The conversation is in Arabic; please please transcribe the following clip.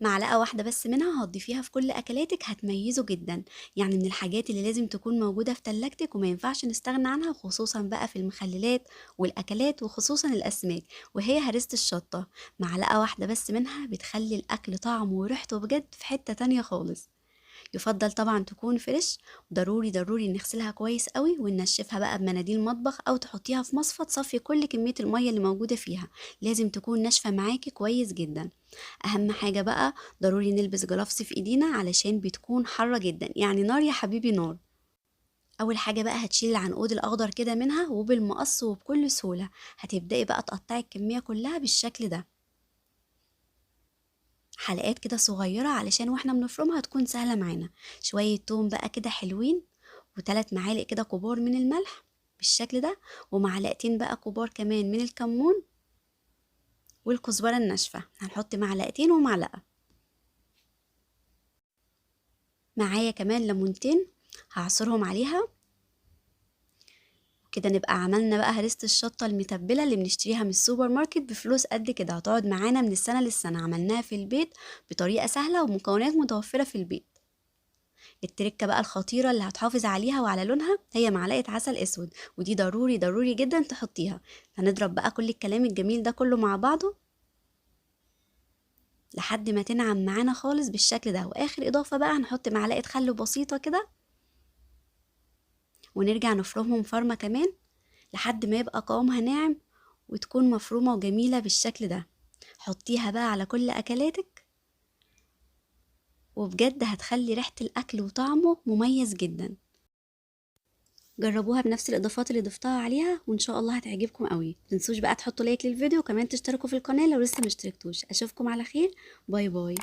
معلقة واحدة بس منها هتضيفيها في كل أكلاتك هتميزه جدا. يعني من الحاجات اللي لازم تكون موجودة في تلاجتك وما ينفعش نستغنى عنها، خصوصا بقى في المخللات والأكلات وخصوصا الأسماك، وهي هريسة الشطة. معلقة واحدة بس منها بتخلي الأكل طعمه وريحته بجد في حتة تانية خالص. يفضل طبعا تكون فريش. ضروري ضروري نغسلها كويس قوي وننشفها بقى بمناديل مطبخ او تحطيها في مصفى تصفي كل كمية المية اللي موجودة فيها. لازم تكون ناشفة معاكي كويس جدا. اهم حاجة بقى ضروري نلبس جلافز في ايدينا علشان بتكون حارة جدا، يعني نار يا حبيبي نار. اول حاجة بقى هتشيلي العنقود الاخضر كده منها وبالمقص وبكل سهولة. هتبدأي بقى تقطعي الكمية كلها بالشكل ده حلقات كده صغيرة علشان واحنا بنفرمها تكون سهلة معانا. شوية توم بقى كده حلوين، وثلاث معالق كده كبار من الملح بالشكل ده، ومعلقتين بقى كبار كمان من الكمون، والكزبرة الناشفة هنحط معلقتين ومعلقة. معايا كمان ليمونتين هعصرهم عليها. كده نبقى عملنا بقى هريسة الشطة المتبلة اللي بنشتريها من السوبر ماركت بفلوس قد كده، هتقعد معانا من السنة للسنة. عملناها في البيت بطريقة سهلة ومكونات متوفرة في البيت. التركة بقى الخطيرة اللي هتحافظ عليها وعلى لونها هي معلقة عسل اسود، ودي ضروري ضروري جدا تحطيها. هنضرب بقى كل الكلام الجميل ده كله مع بعضه لحد ما تنعم معانا خالص بالشكل ده. واخر اضافة بقى هنحط معلقة خل بسيطة كده، ونرجع نفرمهم فرمة كمان لحد ما يبقى قوامها ناعم وتكون مفرومة وجميلة بالشكل ده. حطيها بقى على كل اكلاتك، وبجد هتخلي ريحة الاكل وطعمه مميز جدا. جربوها بنفس الاضافات اللي ضفتها عليها وان شاء الله هتعجبكم قوي. متنسوش بقى تحطوا لايك للفيديو وكمان تشتركوا في القناة لو لسه مشتركتوش. اشوفكم على خير. باي باي.